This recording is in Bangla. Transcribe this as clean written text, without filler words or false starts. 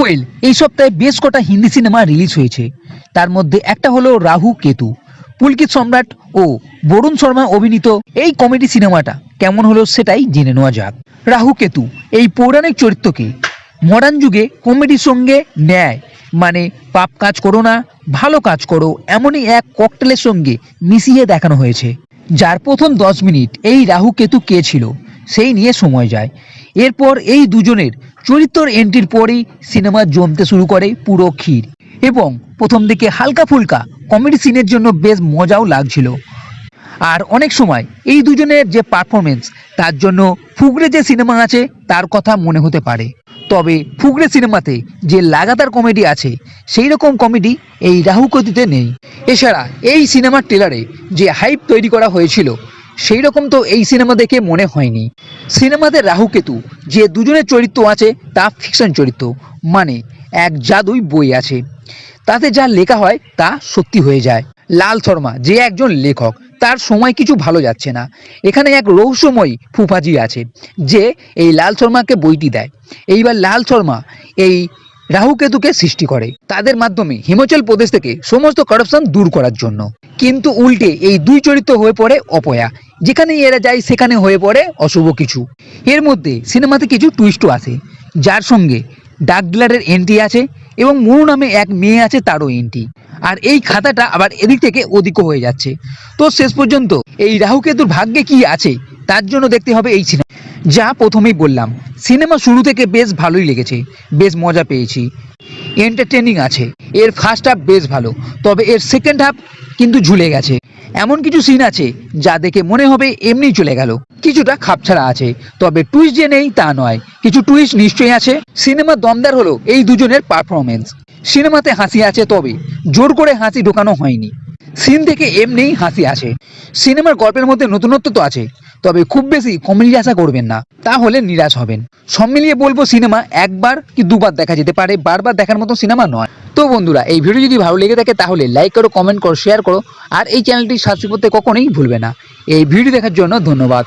ওয়েল, এই সপ্তাহে বেশ কটা হিন্দি সিনেমা রিলিজ হয়েছে। তার মধ্যে একটা হলো রাহু কেতু। পুলকিত সম্রাট ও বরুণ শর্মা অভিনীত এই কমেডি সিনেমাটা কেমন হলো সেটাই জেনে নেওয়া যাক। রাহু কেতু এই পৌরাণিক চরিত্রকে মডার্ন যুগে কমেডির সঙ্গে ন্যায় মানে পাপ কাজ করো না, ভালো কাজ করো এমনই এক ককটেলের সঙ্গে মিশিয়ে দেখানো হয়েছে। যার প্রথম 10 মিনিট এই রাহু কেতু কে ছিল সেই নিয়ে সময় যায়। এরপর এই দুজনের চরিত্রের এন্ট্রির পরেই সিনেমা জমতে শুরু করে পুরো ক্ষীর। এবং প্রথম দিকে হালকা ফুলকা কমেডি সিনের জন্য বেশ মজাও লাগছিল। আর অনেক সময় এই দুজনের যে পারফরমেন্স তার জন্য ফুগরে যে সিনেমা আছে তার কথা মনে হতে পারে। তবে ফুগরে সিনেমাতে যে লাগাতার কমেডি আছে সেই রকম কমেডি এই রাহু কেতুতে নেই। এছাড়া এই সিনেমার ট্রেলারে যে হাইপ তৈরি করা হয়েছিল সেই রকম তো এই সিনেমা দেখে মনে হয়নি। সিনেমাতে রাহু কেতু যে দুজনের চরিত্র আছে তা ফিকশন চরিত্র, মানে এক জাদুই বই আছে, তাতে যা লেখা হয় তা সত্যি হয়ে যায়। লাল শর্মা যে একজন লেখক, তার সময় কিছু ভালো যাচ্ছে না। এখানে এক রহস্যময়ী ফুফাজি আছে যে এই লাল শর্মাকে বইটি দেয়। এইবার লাল শর্মা এই রাহু কেতুকে সৃষ্টি করে তাদের মাধ্যমে হিমাচল প্রদেশ থেকে সমস্ত কারাপশন দূর করার জন্য। কিন্তু উল্টে এই দুই চরিত্র হয়ে পড়ে অপয়া, যেখানেই এরা যায় সেখানে হয়ে পড়ে অশুভ কিছু। এর মধ্যে সিনেমাতে কিছু টুইস্টও আছে, যার সঙ্গে ডাক ডিলারের এন্ট্রি আছে এবং মরু নামে এক মেয়ে আছে তারও এন্ট্রি। আর এই খাতাটা আবার এদিক থেকে ওদিকও হয়ে যাচ্ছে। তো শেষ পর্যন্ত এই রাহু কেতুর ভাগ্যে কি আছে তার জন্য দেখতে হবে এই সিনেমা। যা প্রথমেই বললাম, সিনেমা শুরু থেকে বেশ ভালোই লেগেছে, বেশ মজা পেয়েছি, এন্টারটেনিং আছে। এর ফার্স্ট হাফ বেশ ভালো, তবে এর সেকেন্ড হাফ কিন্তু ঝুলে গেছে। এমন কিছু সিন আছে যা দেখে মনে হবে এমনিই চলে গেল। কিছুটা খাপছাড়া আছে, তবে টুইস্ট যে নেই তা নয়, কিছু টুইস্ট নিশ্চয়ই আছে। সিনেমা দমদার হলো এই দুজনের পারফরমেন্স। সিনেমাতে হাসি আছে, তবে জোর করে হাসি ঢোকানো হয়নি, সিন থেকে এমনিই হাসি আসে। সিনেমার গল্পের মধ্যে নতুনত্ব তো আছে, তবে খুব বেশি কমেডি আশা করবেন না, তাহলে নিরাশ হবেন। সব মিলিয়ে বলবো সিনেমা একবার কি দুবার দেখা যেতে পারে, বারবার দেখার মতো সিনেমা নয়। তো বন্ধুরা, এই ভিডিও যদি ভালো লেগে থাকে তাহলে লাইক করো, কমেন্ট করো, শেয়ার করো, আর এই চ্যানেলটি সাবস্ক্রাইব করতে কখনোই ভুলবে না। এই ভিডিও দেখার জন্য ধন্যবাদ।